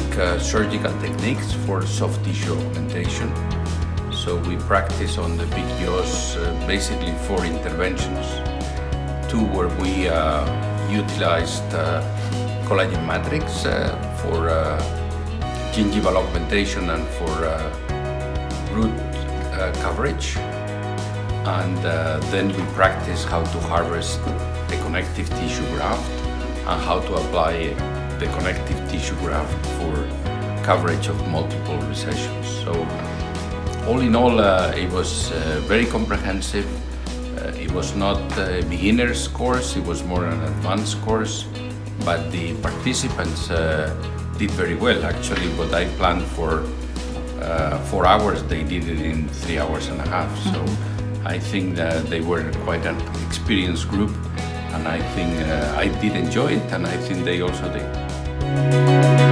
basic surgical techniques for soft tissue augmentation. So we practice on the big jaws basically 4 interventions. 2 where we utilized collagen matrix for gingival augmentation and for root coverage. And then we practice how to harvest the connective tissue graft and how to apply the connective tissue graft for coverage of multiple recessions. So all in all, it was very comprehensive. It was not a beginner's course, it was more an advanced course, but the participants did very well. Actually, what I planned for 4 hours, they did it in 3 hours and a half. So I think that they were quite an experienced group, and I think I did enjoy it, and I think they also did.